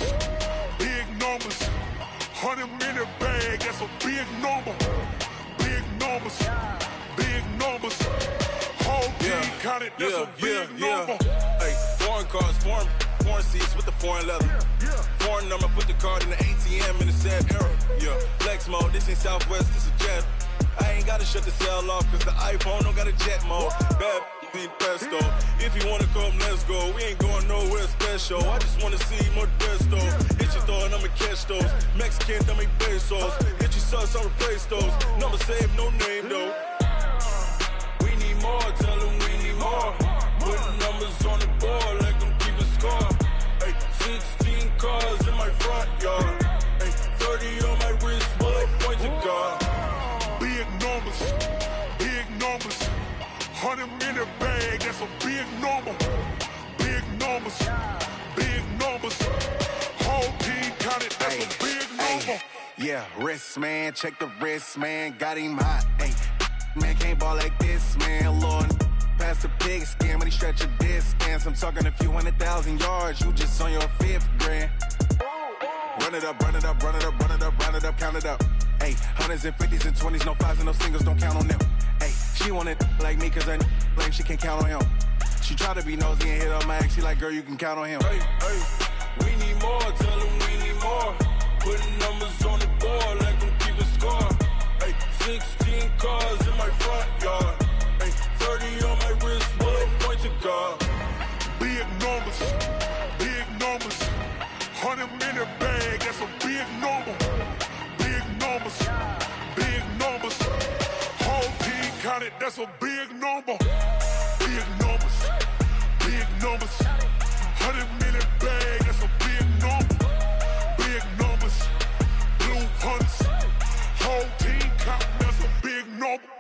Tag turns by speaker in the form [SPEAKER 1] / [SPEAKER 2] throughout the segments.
[SPEAKER 1] numbers, big numbers. 100-minute bag, that's a big number. Big numbers, big numbers. Whole team counted, that's a big number.
[SPEAKER 2] Hey, foreign cars, foreign seats with the foreign leather. Foreign number, put the card in the ATM in the sad era. Yeah, flex mode, this ain't Southwest, this a jet. I ain't gotta shut the cell off, cause the iPhone don't got a jet mode. Bad ain't pesto. If you wanna come, let's go. We ain't going nowhere special. I just wanna see more desto. Hit your thought, I'ma catch those. Mexican, dummy pesos. Hit your sus, I'll replace those. Number saved, no name though. We need more, tell them we need more. Putting numbers on the board like I'm keeping score. Hey, 16 cars in my front yard. Hey, 30 on my wrist while I point to God.
[SPEAKER 1] Big numbers, big numbers. 100-minute bag, that's a big number. Big numbers, big numbers. Whole team counted, that's a big number.
[SPEAKER 3] Yeah, wrist man, check the wrist man, got him hot. Ay, man can't ball like this, man. Lord, past the pig skin, but he stretch a distance. I'm talking a few 100,000 yards, you just on your 5th grand. Run it up, run it up, run it up, run it up, run it up, count it up. Ay, 100s and 50s and 20s, no 5s and no singles, don't count on them. Ay, she want it like me, cause her blame, she can't count on him. She try to be nosy and hit on my ex, she like, girl, you can count on him.
[SPEAKER 2] Hey, hey, we need more, tell them we need more. Putting numbers on the board like I'm keeping score. Hey, 16 cars in my front yard. Hey, 30 on my wrist while I point to God.
[SPEAKER 1] Big numbers, big numbers. 100-minute bag, that's a big number. Big numbers, big numbers. Whole team counted, that's a big number. Big numbers, big numbers. 100-minute bag, that's a big number. Big numbers, blue hunts. Whole team counting, that's a big number.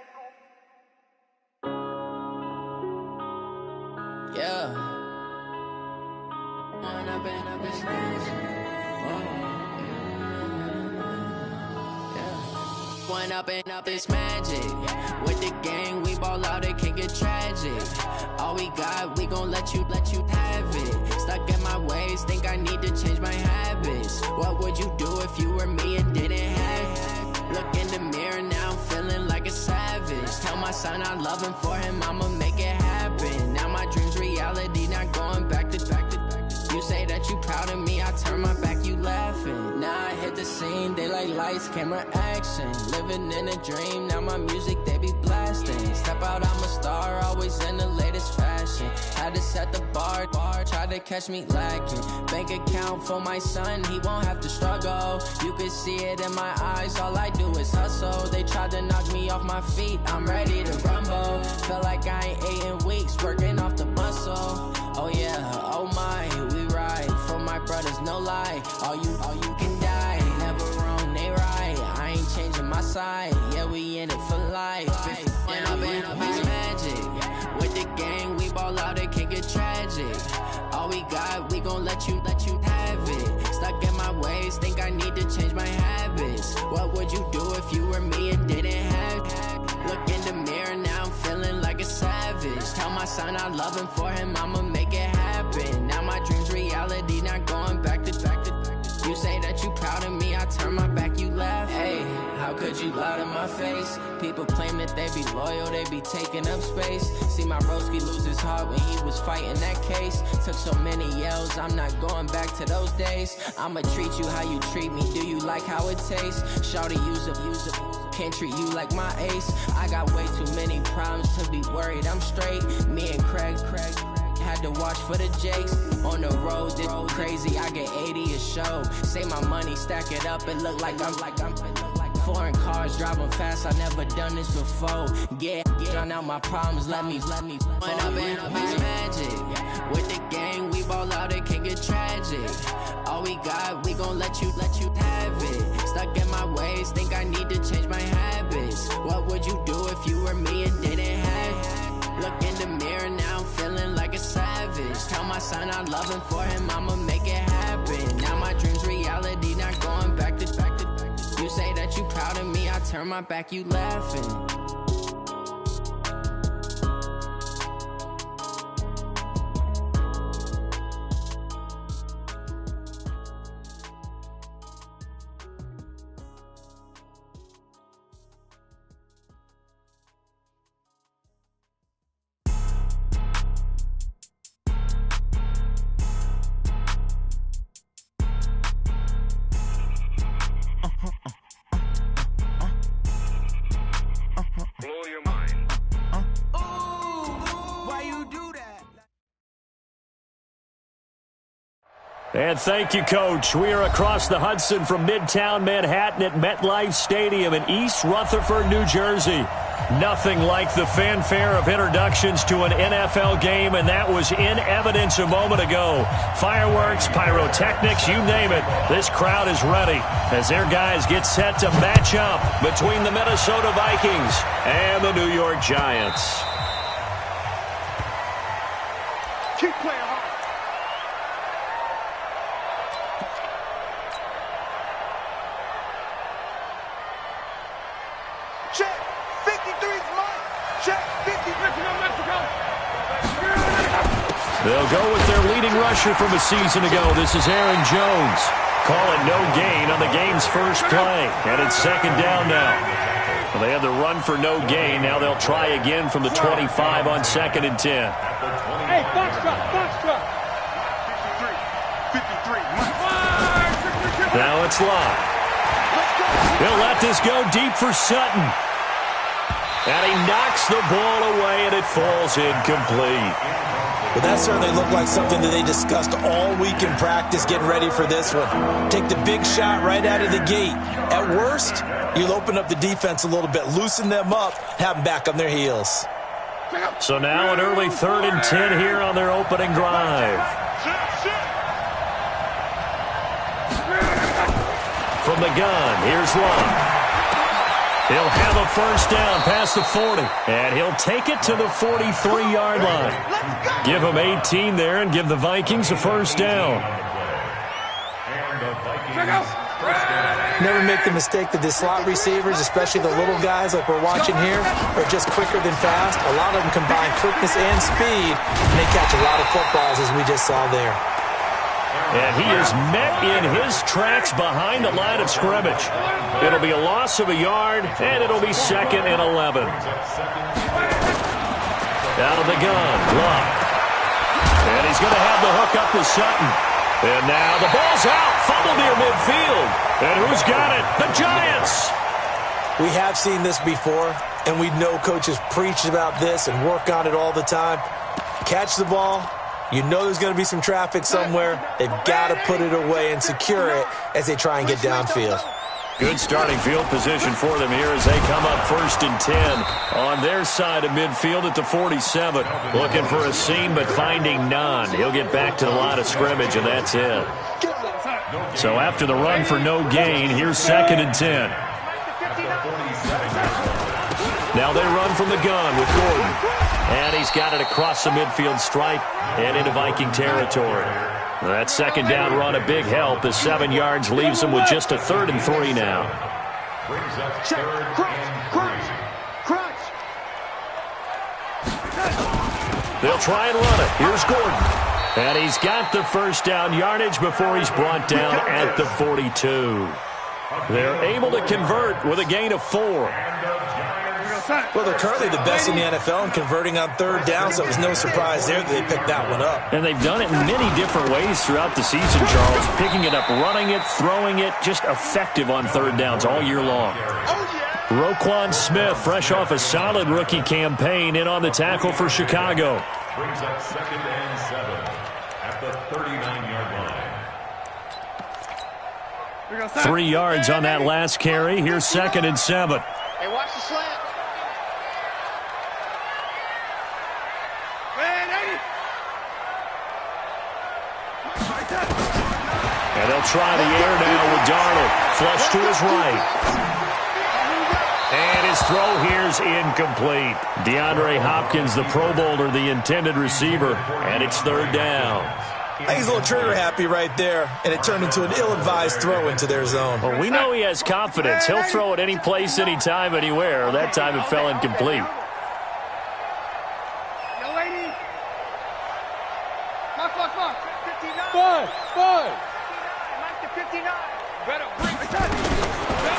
[SPEAKER 4] Yeah. One up and up, it's magic. With the gang, we ball out, it can get tragic. All we got, we gon' let you have it. Stuck in my ways, think I need to change my habits. What would you do if you were me and didn't have it? Look in the mirror, now I'm feeling like a savage. Tell my son I love him, for him I'ma make it happen. Now my dream's reality, not going back to. You say that you proud of me, I turn my back, you laughing. Now I hit the scene, they like lights, camera, action. Living in a dream, now my music, they be blasting. Step out, I'm a star, always in the latest fashion. Had to set the bar, try to catch me lacking. Bank account for my son, he won't have to struggle. You can see it in my eyes, all I do is hustle. They tried to knock me off my feet, I'm ready to rumble. Feel like I ain't ate in weeks, working off the muscle. Oh yeah, oh my, we ride for my brothers, no lie. All you can die, never wrong, they right. I ain't changing my side, yeah, we in it for life. When up and up is magic. With the gang, we ball out, it can get tragic. All we got, we gon' let you have it. Stuck in my ways, think I need to change my habits. What would you do if you were me and didn't have it? Look in the mirror, now I'm feeling like a savage. Tell my son I love him, for him I'ma make it happen. Now my dream's reality, not going back to. You say that you proud of me, I turn my back, you laugh. Hey, how could you lie to my face? People claim that they be loyal, they be taking up space. See my broski lose his heart when he was fighting that case. Took so many yells, I'm not going back to those days. I'ma treat you how you treat me, do you like how it tastes? Shawty, use it. Can't treat you like my ace. I got way too many problems to be worried, I'm straight. Me and Craig had to watch for the Jakes. On the road, this crazy, I get 80 a show. Say my money, stack it up, it look like I'm foreign cars, driving fast, I never done this before. Yeah, drown out my problems, let me. When up and up is magic. With the gang, we ball out, it can get tragic. All we got, we gon' let you have it. Stuck in my ways, think I need to change my habits. What would you do if you were me and didn't have it? Look in the mirror, now I'm feeling like a savage. Tell my son I love him, for him I'ma make it happen. Now my dream's reality, not going back to. You say that you proud of me, I turn my back, you laughing.
[SPEAKER 5] And thank you, Coach. We are across the Hudson from Midtown Manhattan at MetLife Stadium in East Rutherford, New Jersey. Nothing like the fanfare of introductions to an NFL game, and that was in evidence a moment ago. Fireworks, pyrotechnics, you name it. This crowd is ready as their guys get set to match up between the Minnesota Vikings and the New York Giants.
[SPEAKER 1] Keep playing hard. Check. 53's mine. Check. 50. Mexico.
[SPEAKER 5] They'll go with their leading rusher from a season ago. This is Aaron Jones. Call it no gain on the game's first play. And it's second down now. Well, they had the run for no gain. Now they'll try again from the 25 on 2nd and 10.
[SPEAKER 1] Hey, box truck. 53.
[SPEAKER 5] Now it's Locke. He'll let this go deep for Sutton. And he knocks the ball away, and it falls incomplete.
[SPEAKER 6] Well, that certainly looked like something that they discussed all week in practice getting ready for this one. Take the big shot right out of the gate. At worst, you'll open up the defense a little bit, loosen them up, have them back on their heels.
[SPEAKER 5] So now an early 3rd and 10 here on their opening drive. From the gun, here's Locke. He'll have a first down past the 40, and he'll take it to the 43-yard line. Give him 18 there and give the Vikings a first down.
[SPEAKER 6] Never make the mistake that the slot receivers, especially the little guys like we're watching here, are just quicker than fast. A lot of them combine quickness and speed, and they catch a lot of footballs, as we just saw there.
[SPEAKER 5] And he is met in his tracks behind the line of scrimmage. It'll be a loss of a yard, and it'll be 2nd and 11. Out of the gun, Locke. And he's going to have the hook up to Sutton. And now the ball's out, fumble near midfield. And who's got it? The Giants!
[SPEAKER 6] We have seen this before, and we know coaches preach about this and work on it all the time. Catch the ball. You know there's going to be some traffic somewhere. They've got to put it away and secure it as they try and get downfield.
[SPEAKER 5] Good starting field position for them here as they come up 1st and 10 on their side of midfield at the 47. Looking for a seam but finding none. He'll get back to the line of scrimmage, and that's it. So after the run for no gain, here's 2nd and 10. Now they run from the gun with Gordon. And he's got it across the midfield stripe and into Viking territory. That second down run a big help as 7 yards leaves them with just a 3rd and 3 now. They'll try and run it. Here's Gordon. And he's got the first down yardage before he's brought down at the 42. They're able to convert with a gain of 4.
[SPEAKER 6] Well, they're currently the best in the NFL in converting on 3rd down, so it was no surprise there that they picked that one up.
[SPEAKER 5] And they've done it in many different ways throughout the season, Charles. Picking it up, running it, throwing it, just effective on 3rd downs all year long. Roquan Smith, fresh off a solid rookie campaign, in on the tackle for Chicago.
[SPEAKER 7] Brings up 2nd and 7 at the 39-yard line.
[SPEAKER 5] 3 yards on that last carry. Here's 2nd and 7.
[SPEAKER 8] Hey, watch the slant.
[SPEAKER 5] And they'll try the air now with Darnold. Flush to his right. And his throw here's incomplete. DeAndre Hopkins, the Pro Bowler, the intended receiver. And it's 3rd down.
[SPEAKER 6] I think he's a little trigger happy right there, and it turned into an ill-advised throw into their zone.
[SPEAKER 5] Well, we know he has confidence. He'll throw it any place, anytime, anywhere. That time it fell incomplete.
[SPEAKER 8] Yo, lady. Mark. 59.
[SPEAKER 1] Five.
[SPEAKER 8] Mike to 59.
[SPEAKER 1] Better bring it.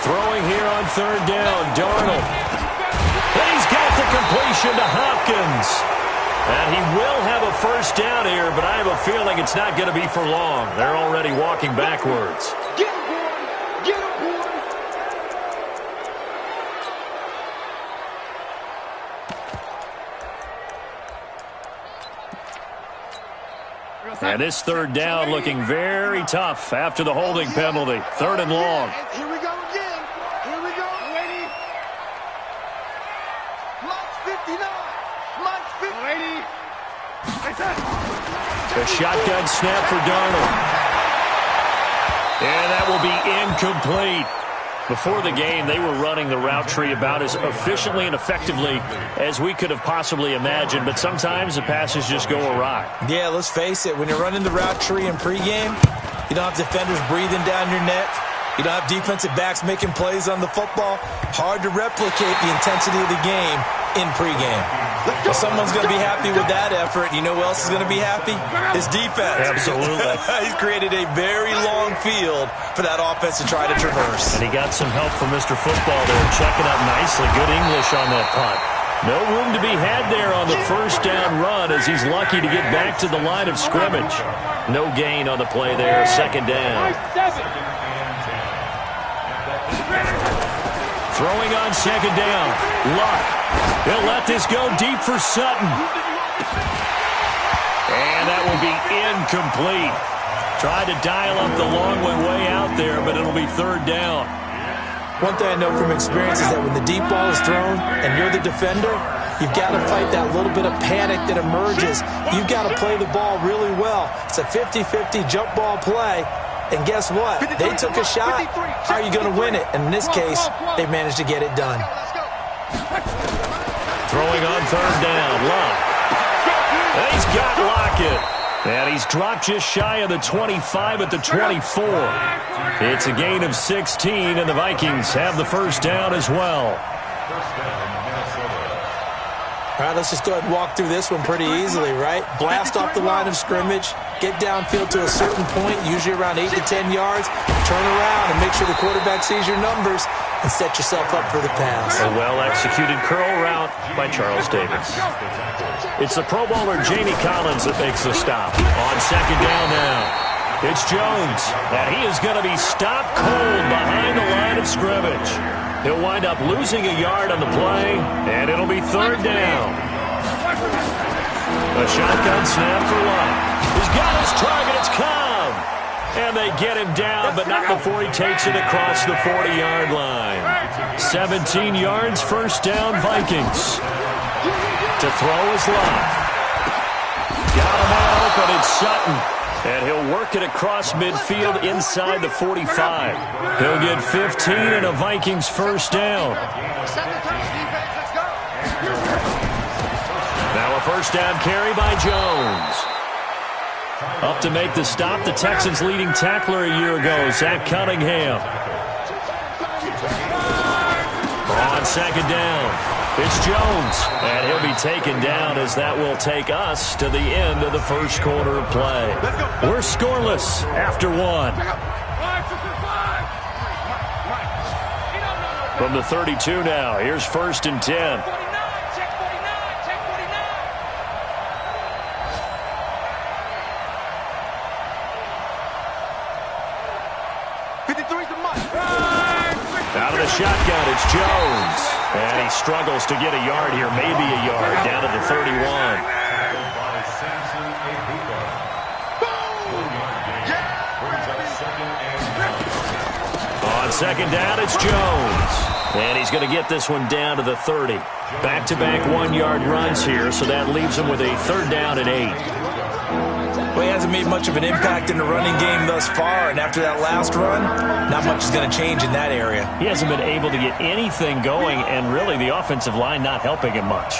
[SPEAKER 5] Throwing here on 3rd down, Darnold. And he's got the completion to Hopkins. And he will have a first down here, but I have a feeling it's not going to be for long. They're already walking backwards.
[SPEAKER 8] Get him, boy. Get him, boy.
[SPEAKER 5] And this third down looking very tough after the holding penalty. Third and long.
[SPEAKER 8] Here we go again. Here we go. Ready. Clock's 59. Clock's 50.
[SPEAKER 5] The shotgun snap for Darnold. And that will be incomplete. Before the game, they were running the route tree about as efficiently and effectively as we could have possibly imagined, but sometimes the passes just go awry.
[SPEAKER 6] Yeah, let's face it. When you're running the route tree in pregame, you don't have defenders breathing down your neck. You don't have defensive backs making plays on the football. Hard to replicate the intensity of the game in pregame. Well, someone's going to be happy with that effort. You know who else is going to be happy? His defense.
[SPEAKER 5] Absolutely.
[SPEAKER 6] He's created a very long field for that offense to try to traverse.
[SPEAKER 5] And he got some help from Mr. Football there, checking up nicely. Good English on that punt. No room to be had there on the first down run as he's lucky to get back to the line of scrimmage. No gain on the play there, second down. Throwing on second down. Luck. He'll let this go deep for Sutton. And that will be incomplete. Tried to dial up the long way out there, but it'll be third down.
[SPEAKER 6] One thing I know from experience is that when the deep ball is thrown and you're the defender, you've got to fight that little bit of panic that emerges. You've got to play the ball really well. It's a 50-50 jump ball play. And guess what? They took a shot. How are you going to win it? And in this case, they managed to get it done.
[SPEAKER 5] Throwing on third down. Luck. And he's got Lockett. And he's dropped just shy of the 25 at the 24. It's a gain of 16, and the Vikings have the first down as well.
[SPEAKER 6] All right, let's just go ahead and walk through this one pretty easily, right? Blast off the line of scrimmage, get downfield to a certain point, usually around 8 to 10 yards, turn around and make sure the quarterback sees your numbers and set yourself up for the pass.
[SPEAKER 5] A well-executed curl route by Charles Davis. It's the Pro Bowler Jamie Collins that makes the stop. On second down now. It's Jones, and he is going to be stopped cold behind the line of scrimmage. He'll wind up losing a yard on the play, and it'll be third down. A shotgun snap for Luck. He's got his target. It's Cobb. And they get him down, but not before he takes it across the 40-yard line. 17 yards, first down, Vikings. To throw is Luck. Got a man open. It's Sutton. And he'll work it across midfield inside the 45. He'll get 15 and a Vikings first down. Now a first down carry by Jones. Up to make the stop, the Texans' leading tackler a year ago, Zach Cunningham. On second down, it's Jones, and he'll be taken down as that will take us to the end of the first quarter of play. We're scoreless after one. From the 32 now, here's first and 10. Out of the shotgun, it's Jones. And he struggles to get a yard here, maybe a yard, down to the 31. On second down, it's Jones. And he's going to get this one down to the 30. Back-to-back one-yard runs here, so that leaves him with a third down and 8.
[SPEAKER 6] Well, he hasn't made much of an impact in the running game thus far, and after that last run, not much is going to change in that area.
[SPEAKER 5] He hasn't been able to get anything going, and really the offensive line not helping him much.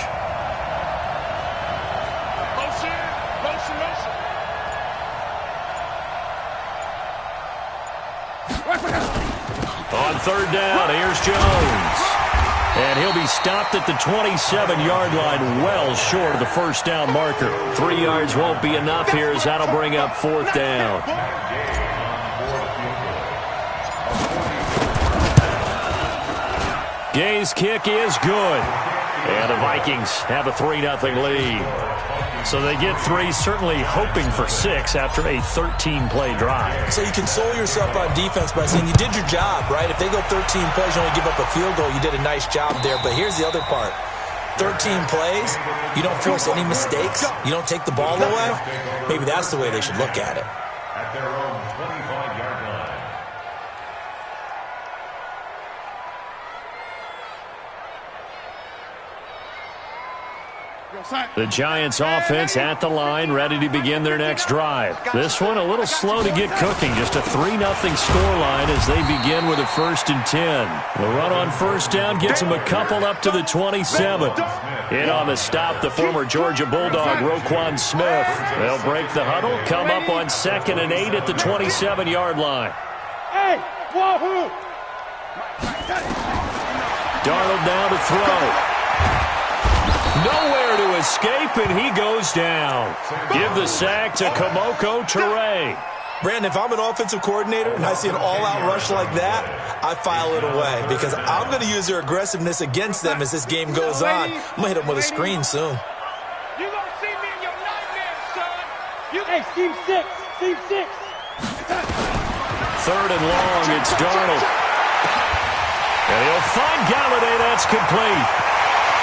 [SPEAKER 5] On third down, here's Jones. And he'll be stopped at the 27-yard line, well short of the first down marker. 3 yards won't be enough here as that'll bring up fourth down. Gay's kick is good. And the Vikings have a 3-0 lead. So they get 3, certainly hoping for 6 after a 13-play drive.
[SPEAKER 6] So you console yourself on defense by saying you did your job, right? If they go 13 plays, you only give up a field goal, you did a nice job there. But here's the other part. 13 plays, you don't force any mistakes, you don't take the ball away. Maybe that's the way they should look at it.
[SPEAKER 7] At their own 25-yard line.
[SPEAKER 5] The Giants offense at the line, ready to begin their next drive. This one a little slow to get cooking. Just a 3-0 scoreline as they begin with a 1st and 10. The run on first down gets them a couple up to the 27. In on the stop, the former Georgia Bulldog, Roquan Smith. They'll break the huddle, come up on 2nd and 8 at the 27-yard line.
[SPEAKER 8] Hey, wahoo!
[SPEAKER 5] Darnold now to throw. Nowhere to escape, and he goes down. Give the sack to Kamoko Toure.
[SPEAKER 6] Brandon, if I'm an offensive coordinator and I see an all-out rush like that, I file it away because I'm going to use their aggressiveness against them as this game goes on. I'm going to hit them with a screen soon.
[SPEAKER 8] You're going to see me in your nightmares, son. Hey, Steve 6. Steve 6.
[SPEAKER 5] 3rd and long, it's Darnold. And he'll find Galladay. That's complete.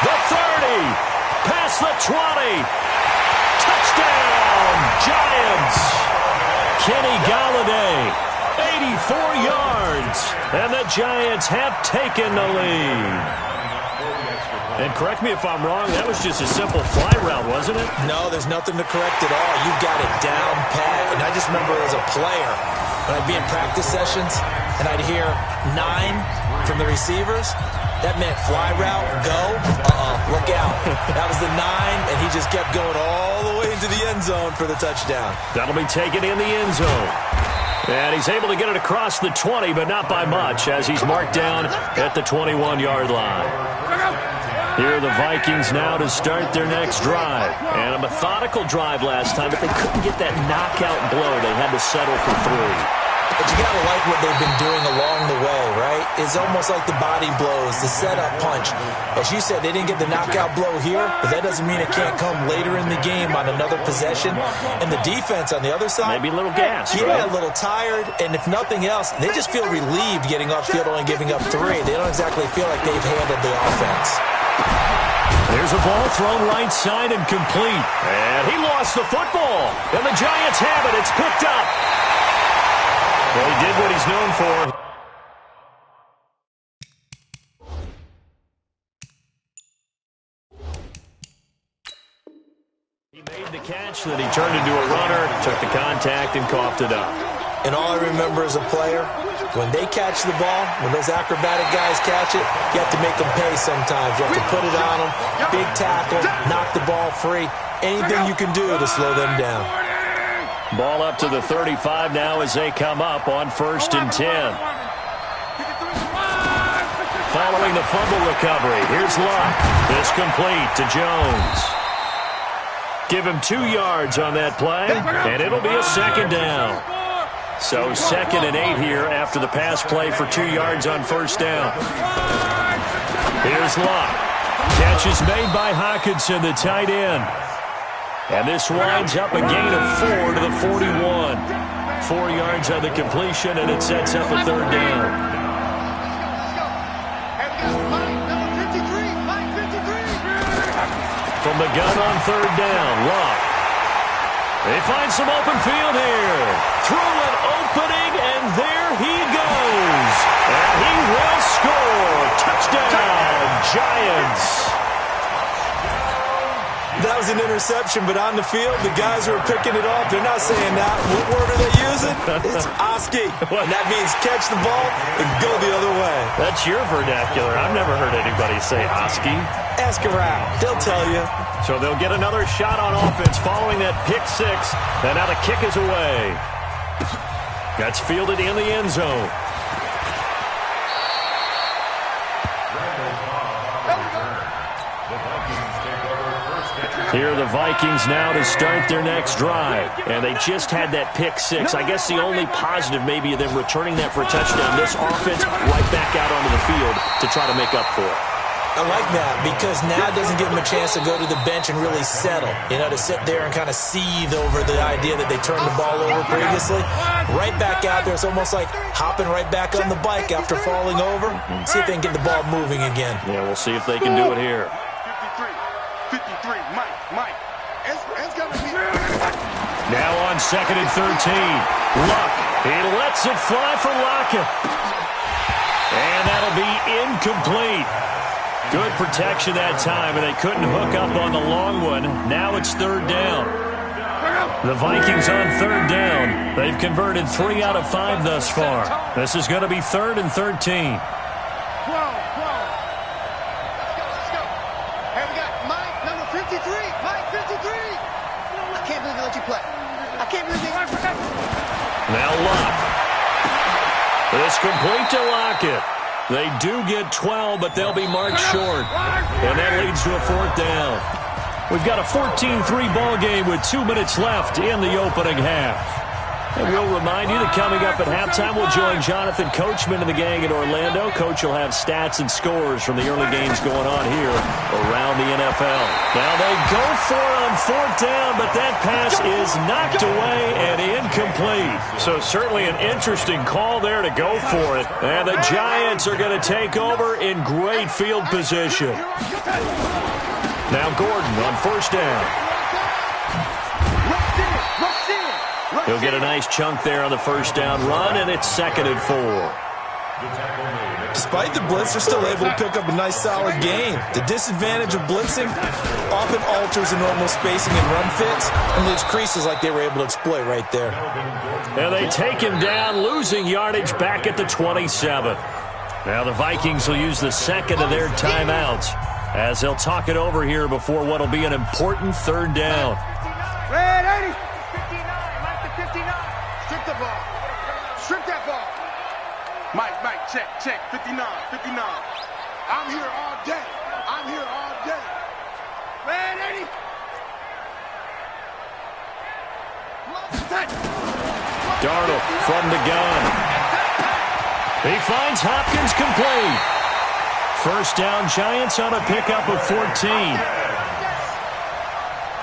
[SPEAKER 5] The 30, past the 20, touchdown, Giants. Kenny Galladay, 84 yards, and the Giants have taken the lead. And correct me if I'm wrong, that was just a simple fly route, wasn't it?
[SPEAKER 6] No, there's nothing to correct at all. You've got it down pat. And I just remember as a player, when I'd be in practice sessions, and I'd hear 9 from the receivers, that meant fly route, go, look out. That was the 9, and he just kept going all the way into the end zone for the touchdown.
[SPEAKER 5] That'll be taken in the end zone. And he's able to get it across the 20, but not by much, as he's marked down at the 21-yard line. Here are the Vikings now to start their next drive. And a methodical drive last time, but they couldn't get that knockout blow. They had to settle for 3.
[SPEAKER 6] But you got to like what they've been doing along the way, right? It's almost like the body blows, the setup punch. As you said, they didn't get the knockout blow here, but that doesn't mean it can't come later in the game on another possession. And the defense on the other side,
[SPEAKER 5] maybe a little gas,
[SPEAKER 6] yeah,
[SPEAKER 5] right?
[SPEAKER 6] A little tired. And if nothing else, they just feel relieved getting off field, only giving up 3. They don't exactly feel like they've handled the offense.
[SPEAKER 5] There's a ball thrown right side and complete. And he lost the football. And the Giants have it. It's picked up. Well, he did what he's known for. He made the catch, then he turned into a runner, took the contact, and coughed it up.
[SPEAKER 6] And all I remember as a player, when they catch the ball, when those acrobatic guys catch it, you have to make them pay sometimes. You have to put it on them, big tackle, knock the ball free. Anything you can do to slow them down.
[SPEAKER 5] Ball up to the 35 now as they come up on 1st and 10. Following the fumble recovery, here's Luck. This complete to Jones. Give him 2 yards on that play, and it'll be a 2nd down. So 2nd and 8 here after the pass play for 2 yards on 1st down. Here's Luck. Catch is made by Hockenson, the tight end. And this winds up a gain of 4 to the 41. 4 yards on the completion, and it sets up a 3rd down. From the gun on 3rd down, Luck. They find some open field here. Through an opening, and there he goes. And he will score. Touchdown, Giants.
[SPEAKER 6] That was an interception, but on the field, the guys who are picking it off, they're not saying that. What word are they using? It's Oski. And that means catch the ball and go the other way.
[SPEAKER 5] That's your vernacular. I've never heard anybody say Oski.
[SPEAKER 6] Ask around. They'll tell you.
[SPEAKER 5] So they'll get another shot on offense following that pick 6. And now the kick is away. That's fielded in the end zone. Here are the Vikings now to start their next drive. And they just had that pick 6. I guess the only positive maybe of them returning that for a touchdown. This offense right back out onto the field to try to make up for it.
[SPEAKER 6] I like that because now it doesn't give them a chance to go to the bench and really settle. You know, to sit there and kind of seethe over the idea that they turned the ball over previously. Right back out there. It's almost like hopping right back on the bike after falling over. See if they can get the ball moving again.
[SPEAKER 5] Yeah, we'll see if they can do it here.
[SPEAKER 9] 53. Mike. It's going to be...
[SPEAKER 5] Now on 2nd and 13. Luck. He lets it fly for Lockett. And that'll be incomplete. Good protection that time, and they couldn't hook up on the long one. Now it's 3rd down. The Vikings on 3rd down. They've converted 3 out of 5 thus far. This is going to be 3rd and 13. Now Luck. It's complete to Lockett. They do get 12, but they'll be marked short. And that leads to a 4th down. We've got a 14-3 ball game with 2 minutes left in the opening half. And we'll remind you that coming up at halftime, we'll join Jonathan Coachman and the gang in Orlando. Coach will have stats and scores from the early games going on here around the NFL. Now they go for it on 4th down, but that pass is knocked away and incomplete. So certainly an interesting call there to go for it. And the Giants are going to take over in great field position. Now Gordon on 1st down. He'll get a nice chunk there on the 1st down run, and it's 2nd and 4.
[SPEAKER 6] Despite the blitz, they're still able to pick up a nice, solid gain. The disadvantage of blitzing often alters the normal spacing and run fits and leaves creases like they were able to exploit right there.
[SPEAKER 5] And they take him down, losing yardage back at the 27. Now the Vikings will use the 2nd of their timeouts as they'll talk it over here before what will be an important 3rd down.
[SPEAKER 9] Red 80. 59. Strip the ball. Strip that ball. Mike, check. 59. I'm here all day. Red 80.
[SPEAKER 5] Darnold from the gun. He finds Hopkins complete. 1st down, Giants on a pickup of 14.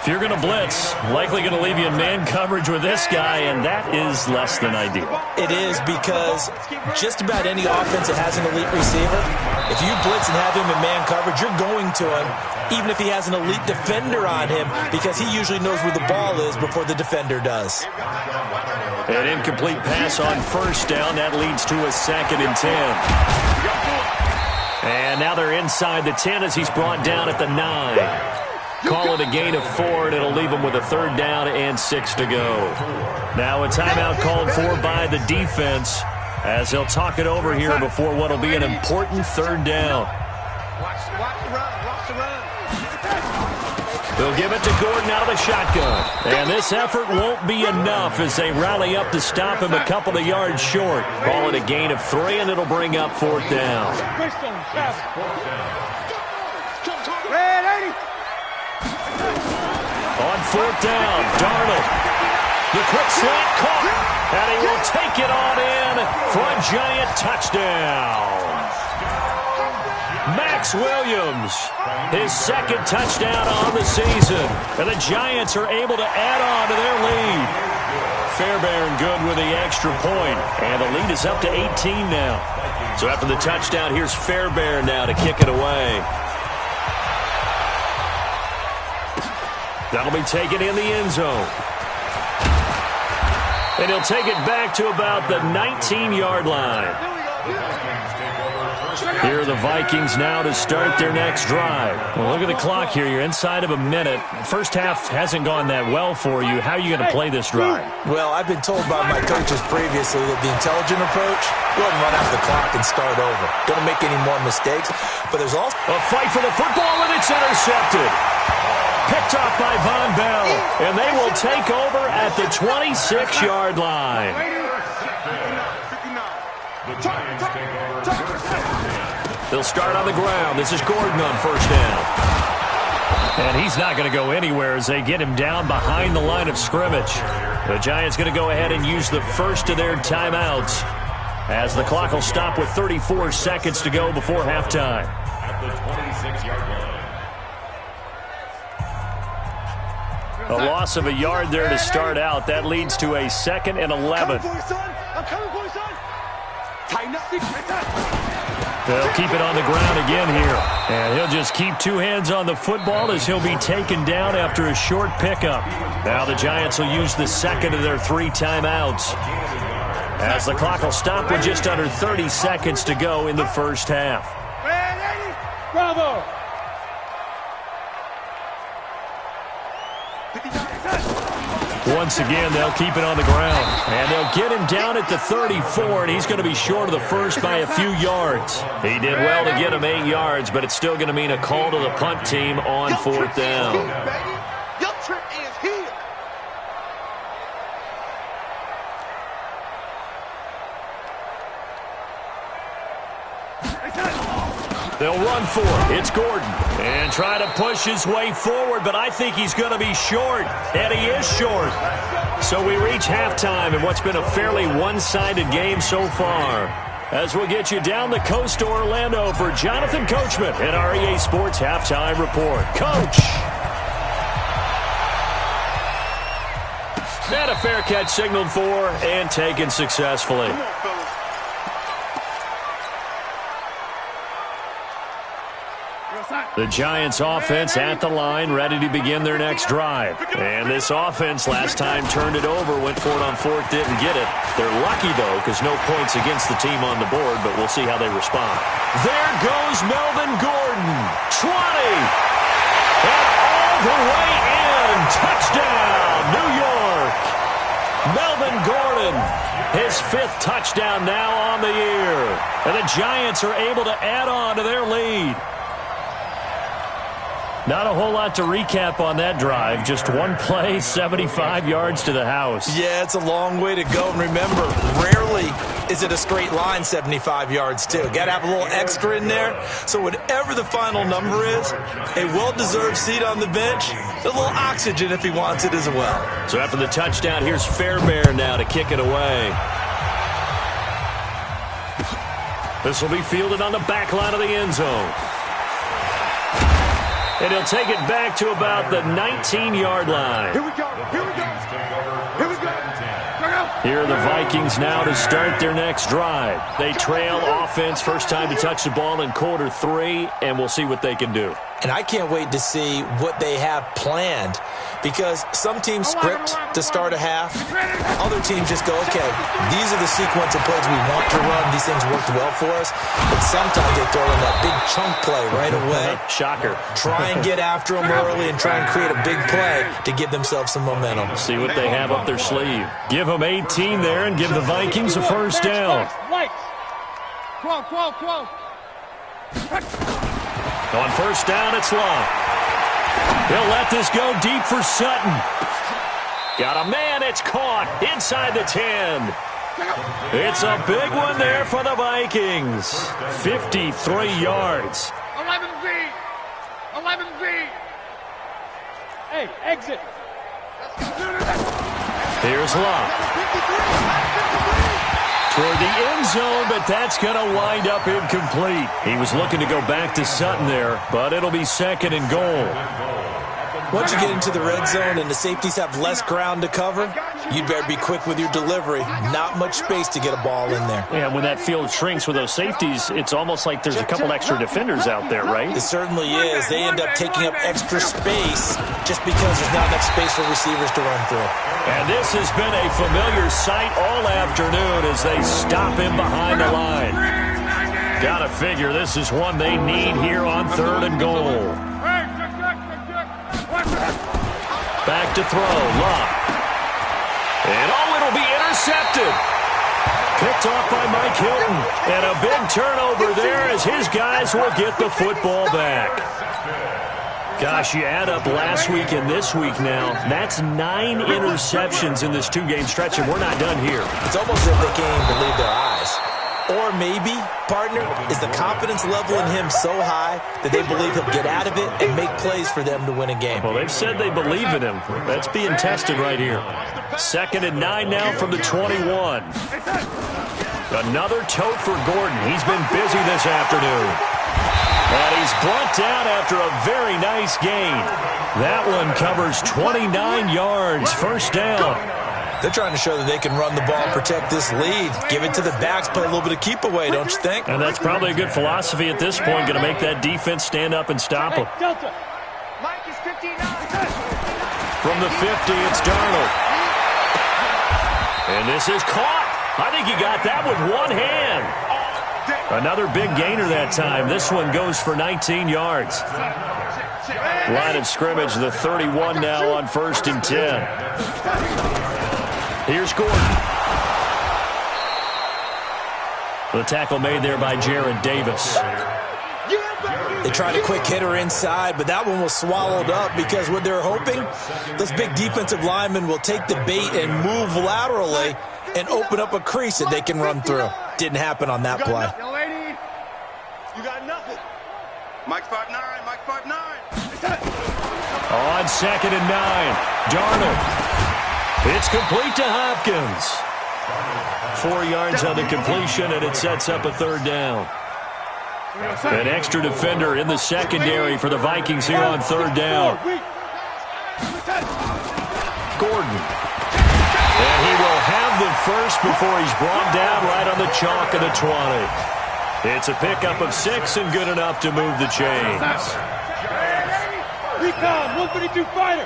[SPEAKER 5] If you're going to blitz, likely going to leave you in man coverage with this guy, and that is less than ideal.
[SPEAKER 6] It is, because just about any offense that has an elite receiver, if you blitz and have him in man coverage, you're going to him, even if he has an elite defender on him, because he usually knows where the ball is before the defender does.
[SPEAKER 5] An incomplete pass on 1st down. That leads to a 2nd and 10. And now they're inside the 10 as he's brought down at the 9. Call it a gain of 4, and it'll leave them with a 3rd down and 6 to go. Now a timeout called for by the defense as they'll talk it over here before what will be an important 3rd down.
[SPEAKER 9] Watch the run.
[SPEAKER 5] They'll give it to Gordon out of the shotgun. And this effort won't be enough as they rally up to stop him a couple of yards short. Call it a gain of 3, and it'll bring up 4th down.
[SPEAKER 9] Red 80.
[SPEAKER 5] On 4th down, Darnold. The quick slant caught, and he will take it on in for a Giant touchdown. Max Williams, his 2nd touchdown on the season, and the Giants are able to add on to their lead. Fairbairn good with the extra point, and the lead is up to 18 now. So after the touchdown, here's Fairbairn now to kick it away. That'll be taken in the end zone. And he'll take it back to about the 19-yard line. Here are the Vikings now to start their next drive. Well, look at the clock here. You're inside of a minute. First half hasn't gone that well for you. How are you going to play this drive?
[SPEAKER 6] Well, I've been told by my coaches previously that the intelligent approach, go ahead and run out the clock and start over. Don't make any more mistakes. But there's also
[SPEAKER 5] a fight for the football, and it's intercepted. Picked off by Von Bell, and they will take over at the 26-yard line. They'll start on the ground. This is Gordon on 1st down. And he's not going to go anywhere as they get him down behind the line of scrimmage. The Giants going to go ahead and use the 1st of their timeouts as the clock will stop with 34 seconds to go before halftime.
[SPEAKER 7] At the 26-yard line.
[SPEAKER 5] A loss of a yard there to start out. That leads to a 2nd and 11.
[SPEAKER 9] I'm coming for you, son. Tighten up.
[SPEAKER 5] They'll keep it on the ground again here. And he'll just keep two hands on the football as he'll be taken down after a short pickup. Now the Giants will use the second of their 3 timeouts, as the clock will stop with just under 30 seconds to go in the first half.
[SPEAKER 8] Bravo!
[SPEAKER 5] Once again, they'll keep it on the ground. And they'll get him down at the 34, and he's going to be short of the first by a few yards. He did well to get him 8 yards, but it's still going to mean a call to the punt team on 4th down.
[SPEAKER 9] Your trip is here.
[SPEAKER 5] They'll run for it. It's Gordon. And try to push his way forward, but I think he's going to be short. And he is short. So we reach halftime in what's been a fairly one-sided game so far. As we'll get you down the coast to Orlando for Jonathan Coachman at our EA Sports Halftime Report. Coach! And a fair catch signaled for and taken successfully.
[SPEAKER 9] Come on, fellas.
[SPEAKER 5] The Giants offense at the line, ready to begin their next drive. And this offense last time turned it over, went for it on 4th, didn't get it. They're lucky, though, because no points against the team on the board, but we'll see how they respond. There goes Melvin Gordon, 20. And all the way in. Touchdown, New York. Melvin Gordon, his 5th touchdown now on the year. And the Giants are able to add on to their lead. Not a whole lot to recap on that drive. Just one play, 75 yards to the house.
[SPEAKER 6] Yeah, it's a long way to go. And remember, rarely is it a straight line 75 yards, too. Got to have a little extra in there. So whatever the final number is, a well-deserved seat on the bench, a little oxygen if he wants it as well.
[SPEAKER 5] So after the touchdown, here's Fairbairn now to kick it away. This will be fielded on the back line of the end zone. And he'll take it back to about the 19-yard line.
[SPEAKER 9] Here we go. Here we go. Here we go.
[SPEAKER 5] Here are the Vikings now to start their next drive. They trail offense, first time to touch the ball in quarter 3, and we'll see what they can do.
[SPEAKER 6] And I can't wait to see what they have planned, because some teams script to start a half. Other teams just go, okay, these are the sequence of plays we want to run. These things worked well for us. But sometimes they throw in that big chunk play right away.
[SPEAKER 5] Shocker.
[SPEAKER 6] Try and get after them early and try and create a big play to give themselves some momentum.
[SPEAKER 5] See what they have up their sleeve. Give them 18 there and give the Vikings a first down. On first down, it's Love. He'll let this go deep for Sutton. Got a man, it's caught inside the 10. It's a big one there for the Vikings. 53 yards.
[SPEAKER 9] 11V. 11V.
[SPEAKER 8] Hey, exit.
[SPEAKER 5] Here's Love. Toward the end zone, but that's going to wind up incomplete. He was looking to go back to Sutton there, but it'll be 2nd and goal.
[SPEAKER 6] Once you get into the red zone and the safeties have less ground to cover, you'd better be quick with your delivery. Not much space to get a ball in there.
[SPEAKER 5] Yeah, when that field shrinks with those safeties, it's almost like there's a couple extra defenders out there, right?
[SPEAKER 6] It certainly is. They end up taking up extra space just because there's not enough space for receivers to run through.
[SPEAKER 5] And this has been a familiar sight all afternoon as they stop him behind the line. Gotta figure this is one they need here on 3rd and goal. Back to throw, Love. And it'll be intercepted. Picked off by Mike Hilton. And a big turnover there as his guys will get the football back. Gosh, you add up last week and this week now. That's 9 interceptions in this 2-game stretch, and we're not done here.
[SPEAKER 6] It's almost as if they can't even believe their eyes. Or maybe, partner, is the confidence level in him so high that they believe he'll get out of it and make plays for them to win a game.
[SPEAKER 5] Well, they've said they believe in him. That's being tested right here. 2nd and 9 now from the 21. Another tote for Gordon. He's been busy this afternoon. And he's brought down after a very nice gain. That one covers 29 yards. First down.
[SPEAKER 6] They're trying to show that they can run the ball and protect this lead. Give it to the backs, play a little bit of keep away, don't you think?
[SPEAKER 5] And that's probably a good philosophy at this point, going to make that defense stand up and stop them.
[SPEAKER 8] Delta. Mike is 59.
[SPEAKER 5] From the 50, it's Darnold. And this is caught. I think he got that with one hand. Another big gainer that time. This one goes for 19 yards. Line of scrimmage, the 31 now on 1st and 10. Here's Gordon. The tackle made there by Jared Davis.
[SPEAKER 6] They tried a quick hitter inside, but that one was swallowed up because what they're hoping, those big defensive linemen will take the bait and move laterally and open up a crease that they can run through. Didn't happen on that play.
[SPEAKER 9] Young lady, you got nothing. Mike 5'9", Mike 5'9".
[SPEAKER 5] On 2nd and 9, Darnold. It's complete to Hopkins. 4 yards on the completion, and it sets up a 3rd down. An extra defender in the secondary for the Vikings here on 3rd down. Gordon. And he will have the first before he's brought down right on the chalk of the 20. It's a pickup of 6 and good enough to move the chains.
[SPEAKER 8] Recon, 132 fighter.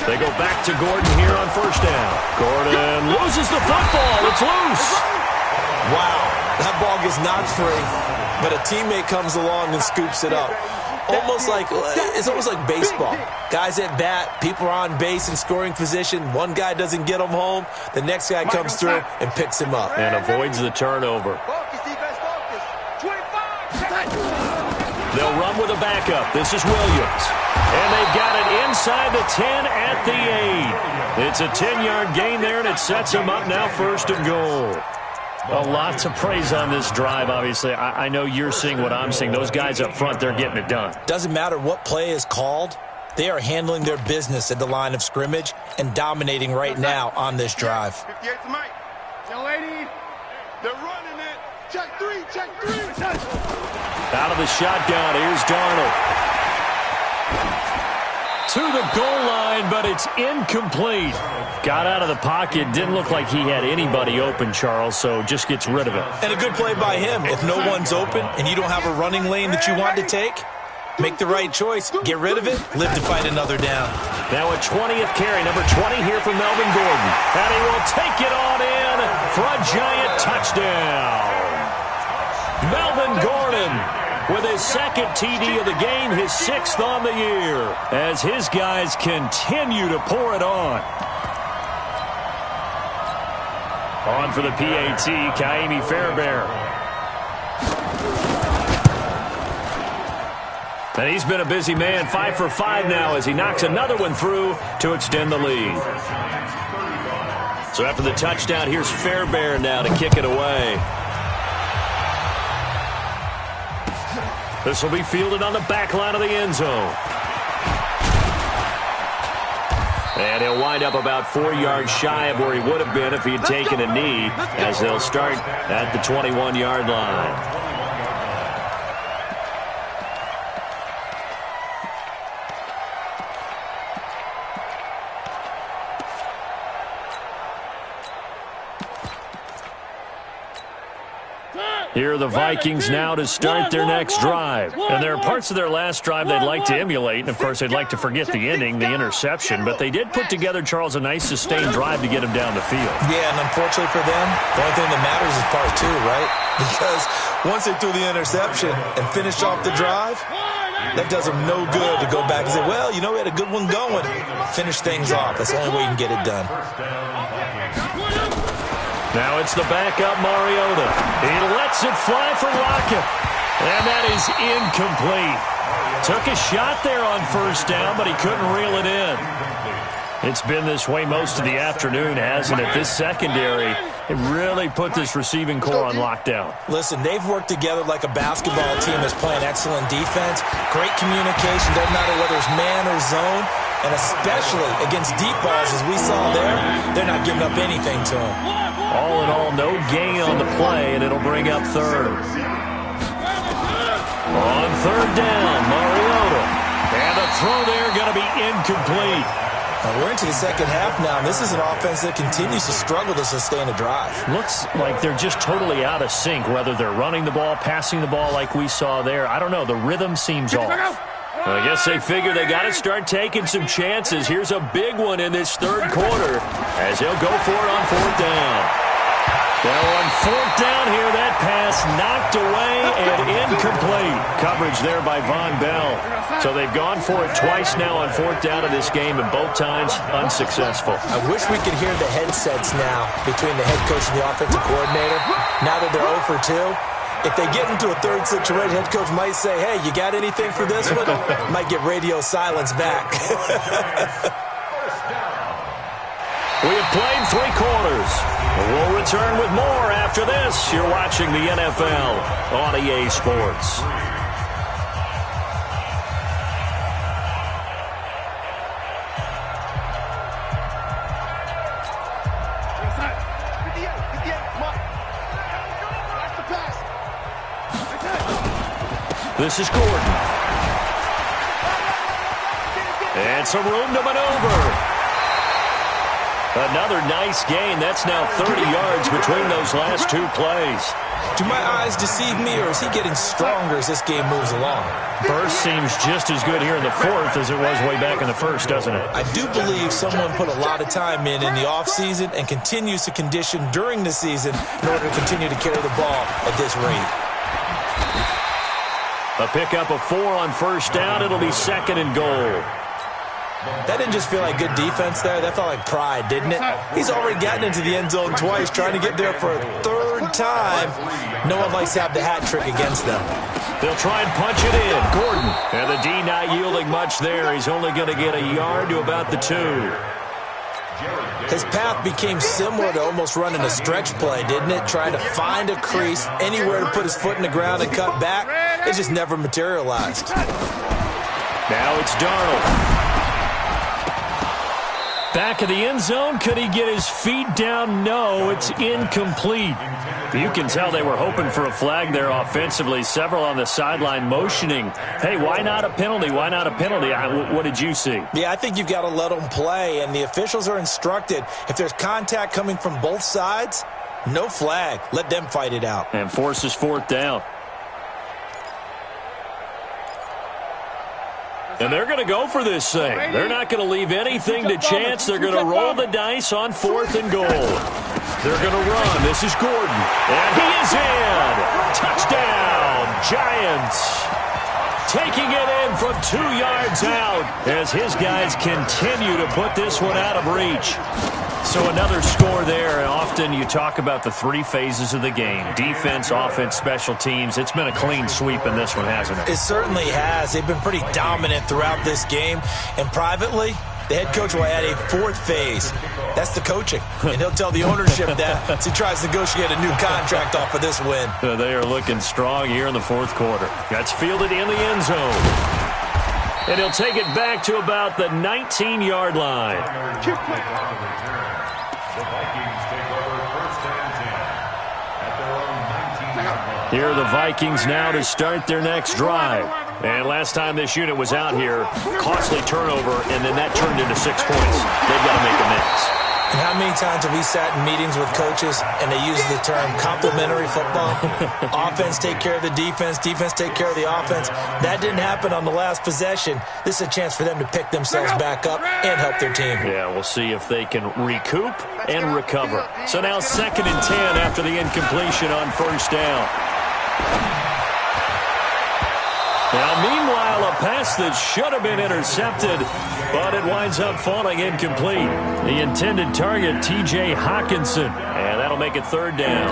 [SPEAKER 5] They go back to Gordon here on 1st down. Gordon loses the football. It's loose.
[SPEAKER 6] Wow, that ball gets knocked free, but a teammate comes along and scoops it up. It's almost like baseball. Guys at bat, people are on base in scoring position. One guy doesn't get him home. The next guy comes through and picks him up.
[SPEAKER 5] And avoids the turnover. They'll run with a backup. This is Williams. And they've got it inside the 10 at the 8. It's a 10-yard gain there, and it sets them up now 1st and goal. A lot to praise on this drive, obviously. I know you're seeing what I'm seeing. Those guys up front, they're getting it done.
[SPEAKER 6] Doesn't matter what play is called. They are handling their business at the line of scrimmage and dominating right now on this drive.
[SPEAKER 9] 58 to Mike. Young lady, they're running it. Check 3, check 3.
[SPEAKER 5] Out of the shotgun, here's Darnold. To the goal line, but it's incomplete. Got out of the pocket. Didn't look like he had anybody open, Charles, so just gets rid of it.
[SPEAKER 6] And a good play by him. If no one's open and you don't have a running lane that you want to take, make the right choice. Get rid of it. Live to fight another down.
[SPEAKER 5] Now a 20th carry, number 20 here for Melvin Gordon. And he will take it on in for a giant touchdown. Melvin Gordon with his 2nd TD of the game, his 6th on the year, as his guys continue to pour it on. On for the PAT, Kaimi Fairbairn. And he's been a busy man, 5 for 5 now as he knocks another one through to extend the lead. So after the touchdown, here's Fairbairn now to kick it away. This will be fielded on the back line of the end zone. And he'll wind up about 4 yards shy of where he would have been if he had taken a knee, as they'll start at the 21-yard line. Here are the Vikings now to start their next drive. And there are parts of their last drive they'd like to emulate, and of course they'd like to forget the ending, the interception, but they did put together, Charles, a nice sustained drive to get him down the field.
[SPEAKER 6] Yeah, and unfortunately for them, the only thing that matters is part 2, right? Because once they threw the interception and finished off the drive, that does them no good to go back and say, well, you know, we had a good one going. Finish things off. That's the only way you can get it done.
[SPEAKER 5] Now it's the backup, Mariota. He lets it fly for Lockett. And that is incomplete. Took a shot there on 1st down, but he couldn't reel it in. It's been this way most of the afternoon, hasn't it? This secondary, it really put this receiving core on lockdown.
[SPEAKER 6] Listen, they've worked together like a basketball team that's playing excellent defense. Great communication, doesn't matter whether it's man or zone. And especially against deep balls, as we saw there, they're not giving up anything to them.
[SPEAKER 5] All in all, no gain on the play, and it'll bring up 3rd. On 3rd down, Mariota. And the throw there going to be incomplete.
[SPEAKER 6] We're into the second half now, and this is an offense that continues to struggle to sustain a drive.
[SPEAKER 5] Looks like they're just totally out of sync, whether they're running the ball, passing the ball like we saw there. I don't know. The rhythm seems off. I guess they figure they got to start taking some chances. Here's a big one in this third quarter as he'll go for it on fourth down. Now on fourth down here, that pass knocked away and incomplete. Coverage there by Von Bell. So they've gone for it twice now on fourth down of this game, and both times unsuccessful.
[SPEAKER 6] I wish we could hear the headsets now between the head coach and the offensive coordinator. Now that they're 0 for 2, if they get into a third situation, head coach might say, hey, you got anything for this one? Might get radio silence back.
[SPEAKER 5] We have played 3 quarters. We'll return with more after this. You're watching the NFL on EA Sports. This is Gordon. And some room to maneuver. Another nice gain. That's now 30 yards between those last 2 plays.
[SPEAKER 6] Do my eyes deceive me, or is he getting stronger as this game moves along?
[SPEAKER 5] Burst seems just as good here in the fourth as it was way back in the first, doesn't it?
[SPEAKER 6] I do believe someone put a lot of time in the offseason and continues to condition during the season in order to continue to carry the ball at this rate.
[SPEAKER 5] A pickup of 4 on first down. It'll be 2nd and goal.
[SPEAKER 6] That didn't just feel like good defense there. That felt like pride, didn't it? He's already gotten into the end zone twice, trying to get there for a 3rd time. No one likes to have the hat trick against them.
[SPEAKER 5] They'll try and punch it in. Gordon. And the D not yielding much there. He's only going to get a yard to about the 2.
[SPEAKER 6] His path became similar to almost running a stretch play, didn't it? Trying to find a crease, anywhere to put his foot in the ground and cut back. It just never materialized.
[SPEAKER 5] Now it's Darnold. Back of the end zone. Could he get his feet down? No, it's incomplete. You can tell they were hoping for a flag there offensively. Several on the sideline motioning. Hey, why not a penalty? Why not a penalty? What did you see?
[SPEAKER 6] Yeah, I think you've got to let them play, and the officials are instructed. If there's contact coming from both sides, no flag. Let them fight it out.
[SPEAKER 5] And forces fourth down. And they're going to go for this thing. They're not going to leave anything to chance. They're going to roll the dice on 4th and goal. They're going to run. This is Gordon. And he is in. Touchdown, Giants. Taking it in from 2 yards out as his guys continue to put this one out of reach. So another score there, and often you talk about the 3 phases of the game. Defense, offense, special teams. It's been a clean sweep in this one, hasn't it?
[SPEAKER 6] It certainly has. They've been pretty dominant throughout this game. And privately, the head coach will add a 4th phase. That's the coaching. And he'll tell the ownership that as he tries to negotiate a new contract off of this win.
[SPEAKER 5] They are looking strong here in the 4th quarter. That's fielded in the end zone. And he'll take it back to about the 19-yard line. Here are the Vikings now to start their next drive. And last time this unit was out here, costly turnover, and then that turned into 6 points. They've got to make amends.
[SPEAKER 6] And how many times have we sat in meetings with coaches and they use the term complementary football? Offense take care of the defense, defense take care of the offense. That didn't happen on the last possession. This is a chance for them to pick themselves back up and help their team.
[SPEAKER 5] Yeah, we'll see if they can recoup and recover. So now 2nd and 10 after the incompletion on first down. Now, meanwhile, a pass that should have been intercepted, but it winds up falling incomplete. The intended target, T.J. Hawkinson, and that'll make it 3rd down.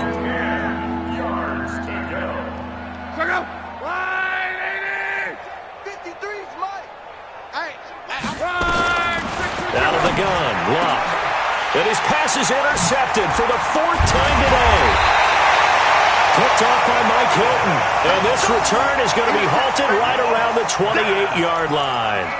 [SPEAKER 5] Out of the gun, Luck. And his pass is intercepted for the 4th time today. Picked off by Mike Hilton. And this return is going to be halted right around the 28-yard line.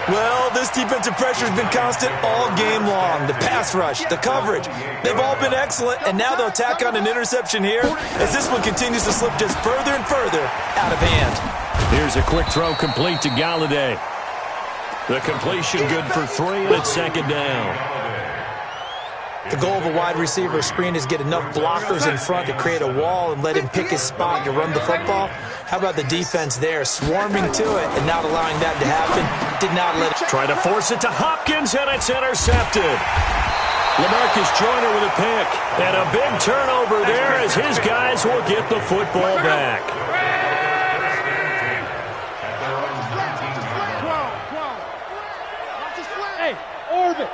[SPEAKER 6] Well, this defensive pressure has been constant all game long. The pass rush, the coverage, they've all been excellent, and now they'll tack on an interception here as this one continues to slip just further and further out of hand.
[SPEAKER 5] Here's a quick throw complete to Galladay. The completion good for 3, and it's second down.
[SPEAKER 6] The goal of a wide receiver screen is get enough blockers in front to create a wall and let him pick his spot to run the football. How about the defense there, swarming to it and not allowing that to happen? Did not let it.
[SPEAKER 5] Try to force it to Hopkins, and it's intercepted. LaMarcus Joyner with a pick, and a big turnover there as his guys will get the football back.
[SPEAKER 8] Hey, Orbit.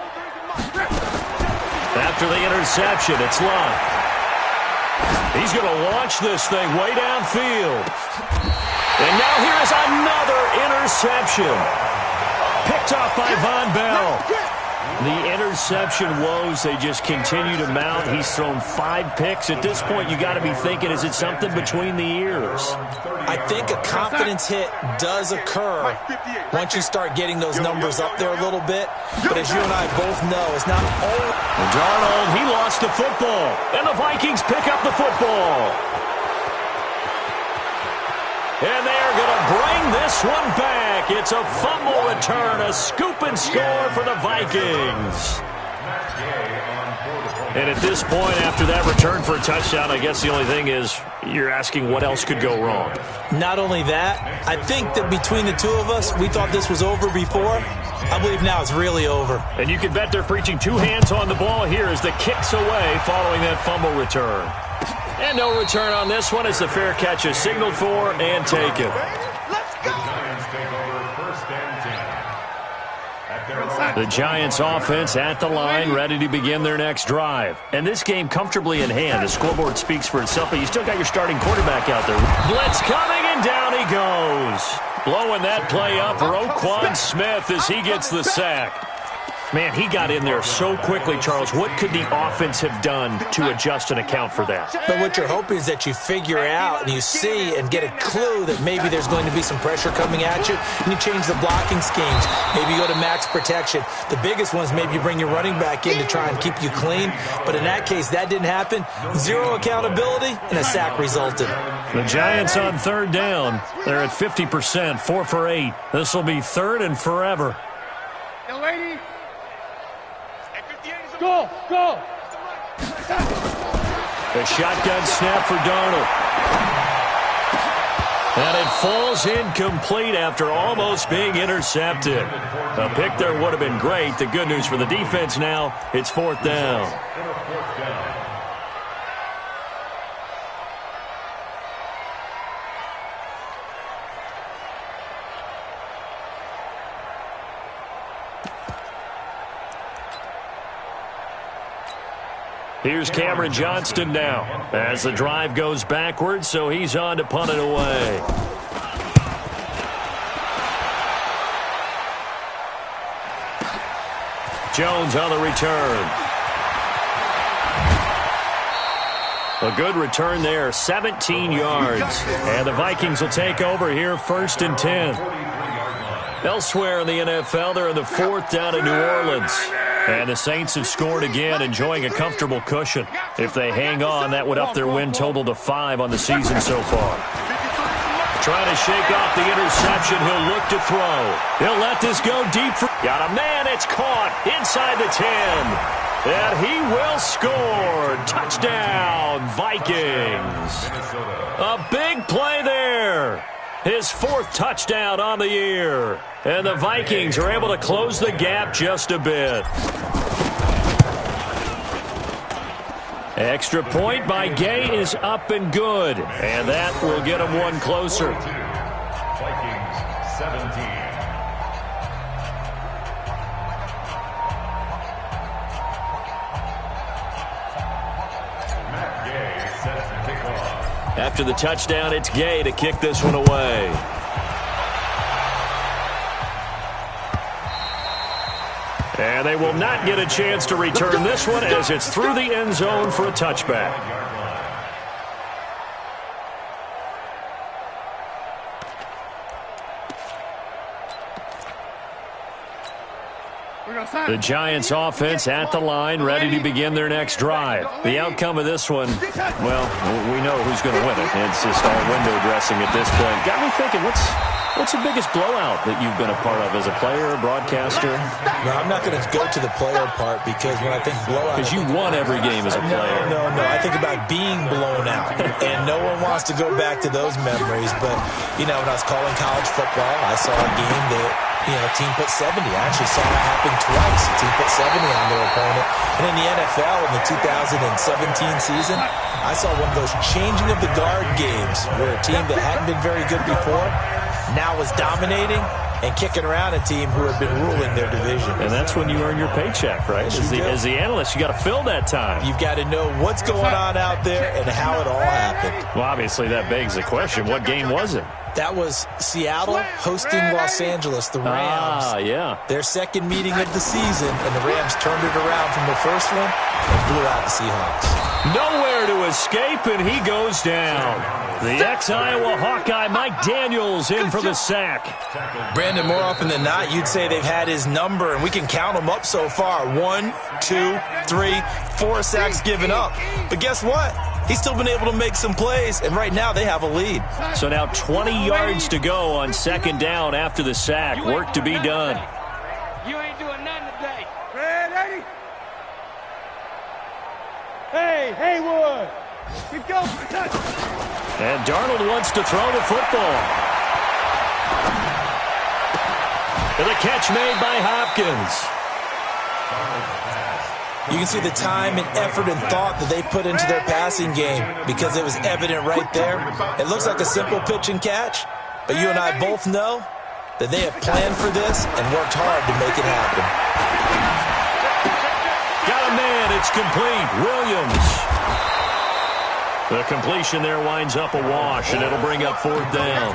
[SPEAKER 5] After the interception, it's Love. He's going to launch this thing way downfield. And now here is another interception. Picked off by Von Bell. The interception woes, they just continue to mount. He's thrown 5 picks. At this point, you got to be thinking, is it something between the ears?
[SPEAKER 6] I think a confidence hit does occur once you start getting those numbers up there a little bit. But as you and I both know, it's not only...
[SPEAKER 5] Darnold, he lost the football. And the Vikings pick up the football. And they are going to bring this one back. It's a fumble return, a scoop and score for the Vikings. And at this point, after that return for a touchdown, I guess the only thing is you're asking what else could go wrong.
[SPEAKER 6] Not only that, I think that between the two of us, we thought this was over before. I believe now it's really over.
[SPEAKER 5] And you can bet they're preaching 2 hands on the ball here as the kick's away following that fumble return. And no return on this one as the fair catch is signaled for and taken.
[SPEAKER 9] Let's go.
[SPEAKER 5] The Giants offense at the line, ready to begin their next drive. And this game comfortably in hand. The scoreboard speaks for itself, but you still got your starting quarterback out there. Blitz coming, and down he goes. Blowing that play up, Roquan Smith as he gets the sack. Man, he got in there so quickly, Charles. What could the offense have done to adjust and account for that?
[SPEAKER 6] But what you're hoping is that you figure out and you see and get a clue that maybe there's going to be some pressure coming at you, and you change the blocking schemes. Maybe you go to max protection. The biggest one is maybe you bring your running back in to try and keep you clean. But in that case, that didn't happen. 0 accountability, and a sack resulted.
[SPEAKER 5] The Giants on third down. They're at 50%, 4 for 8. This will be third and forever.
[SPEAKER 9] Young lady.
[SPEAKER 8] Go, go.
[SPEAKER 5] A shotgun snap for Darnold. And it falls incomplete after almost being intercepted. A pick there would have been great. The good news for the defense now, it's 4th down. Here's Cameron Johnston now as the drive goes backwards, so he's on to punt it away. Jones on the return. A good return there, 17 yards. And the Vikings will take over here, 1st and 10. Elsewhere in the NFL, they're in the 4th down in New Orleans. And the Saints have scored again, enjoying a comfortable cushion. If they hang on, that would up their win total to 5 on the season so far. Trying to shake off the interception. He'll look to throw. He'll let this go deep. Got a man. It's caught inside the 10. And he will score. Touchdown, Vikings. A big play there. His 4th touchdown on the year. And the Vikings are able to close the gap just a bit. Extra point by Gay is up and good. And that will get him one closer.
[SPEAKER 7] Vikings 17.
[SPEAKER 5] After the touchdown, it's Gay to kick this one away. And they will not get a chance to return this one as it's through the end zone for a touchback. The Giants offense at the line, ready to begin their next drive. The outcome of this one, well, we know who's going to win it. It's just all window dressing at this point. Got me thinking, What's the biggest blowout that you've been a part of as a player, broadcaster?
[SPEAKER 6] No, I'm not going to go to the player part because when I think blowout...
[SPEAKER 5] Because you won every game as a player.
[SPEAKER 6] No. I think about being blown out. And no one wants to go back to those memories. But, when I was calling college football, I saw a game that, a team put 70. I actually saw it happen twice. A team put 70 on their opponent. And in the NFL in the 2017 season, I saw one of those changing of the guard games where a team that hadn't been very good before now was dominating and kicking around a team who had been ruling their division.
[SPEAKER 5] And that's when you earn your paycheck, right? As the analyst, you got to fill that time.
[SPEAKER 6] You've got to know what's going on out there and how it all happened.
[SPEAKER 5] Well, obviously, that begs the question, what game was it?
[SPEAKER 6] That was Seattle hosting Los Angeles, the Rams.
[SPEAKER 5] Yeah.
[SPEAKER 6] Their second meeting of the season, and the Rams turned it around from the first one and blew out the Seahawks.
[SPEAKER 5] Nowhere to escape, and he goes down. The ex-Iowa Hawkeye Mike Daniels in for the sack.
[SPEAKER 6] Brandon, more often than not, you'd say they've had his number, and we can count them up so far. 1, 2, 3, 4 sacks given up. But guess what? He's still been able to make some plays, and right now they have a lead.
[SPEAKER 5] So now 20 yards to go on second down after the sack. Work to be done.
[SPEAKER 8] You ain't doing nothing today. Ready? Hey, Haywood. Keep going.
[SPEAKER 5] And Darnold wants to throw the football. And the catch made by Hopkins.
[SPEAKER 6] You can see the time and effort and thought that they put into their passing game because it was evident right there. It looks like a simple pitch and catch, but you and I both know that they have planned for this and worked hard to make it happen.
[SPEAKER 5] Got a man. It's complete. Williams. The completion there winds up a wash, and it'll bring up fourth down.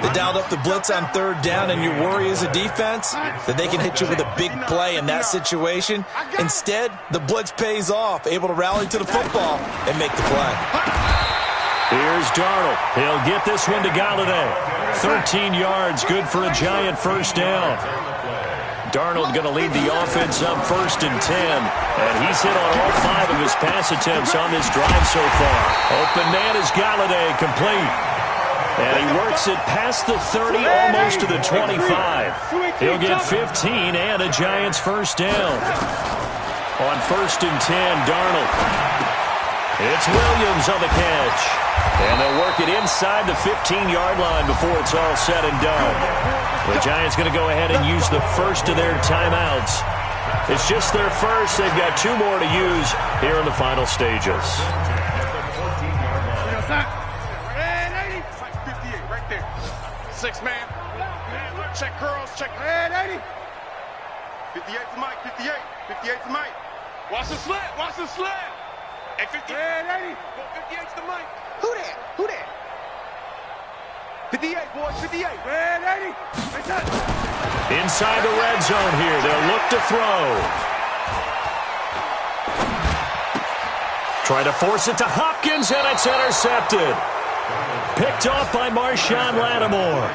[SPEAKER 6] They dialed up the blitz on third down, and your worry as a defense that they can hit you with a big play in that situation. Instead, the blitz pays off, able to rally to the football and make the play.
[SPEAKER 5] Here's Darnold. He'll get this one to Galladay. 13 yards, good for a giant first down. Darnold going to lead the offense up 1st and 10. And he's hit on all 5 of his pass attempts on this drive so far. Open man is Galladay, complete. And he works it past the 30, almost to the 25. He'll get 15 and a Giants first down. On 1st and 10, Darnold. It's Williams on the catch. And they'll work it inside the 15-yard line before it's all said and done. The Giants going to go ahead and use the first of their timeouts. It's just their first. They've got 2 more to use here in the final stages.
[SPEAKER 9] 58 right there. 6 man. Check curls. Check. 80. 58 to Mike. 58. 58 to Mike. Watch the slant. Watch the slant. Hey, 58. 80. 58 to Mike. Who that? Who that? 58, boys, 58. Red 80.
[SPEAKER 5] Inside the red zone here. They'll look to throw. Try to force it to Hopkins, and it's intercepted. Picked off by Marshawn Lattimore.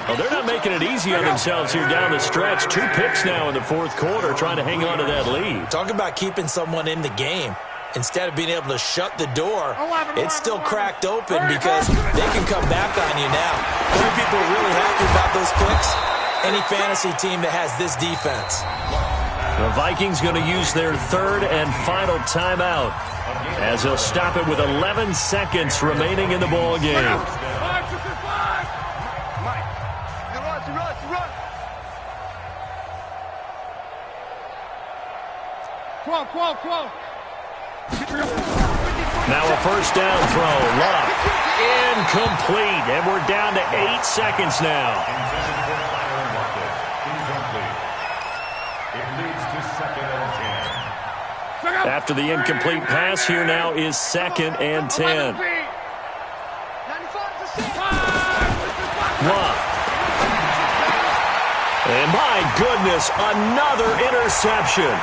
[SPEAKER 5] Well, they're not making it easy on themselves here down the stretch. 2 picks now in the 4th quarter, trying to hang on to that lead.
[SPEAKER 6] Talk about keeping someone in the game. Instead of being able to shut the door, it's still cracked open because they can come back on you now. How many people are really happy about those picks? Any fantasy team that has this defense.
[SPEAKER 5] The Vikings going to use their 3rd and final timeout as they'll stop it with 11 seconds remaining in the ball game.
[SPEAKER 8] Quo.
[SPEAKER 5] Now a first down throw. Luck. Incomplete. And we're down to 8 seconds now. After the incomplete pass, here now is 2nd and 10. Luck. And my goodness, another interception.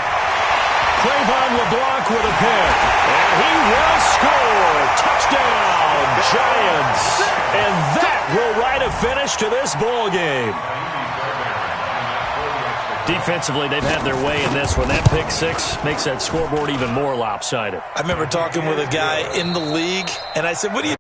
[SPEAKER 5] Trayvon LeBlanc with a pick, and he will score. Touchdown, Giants. And that will write a finish to this ball game. Defensively, they've had their way in this one. That pick 6 makes that scoreboard even more lopsided.
[SPEAKER 6] I remember talking with a guy in the league, and I said, what do you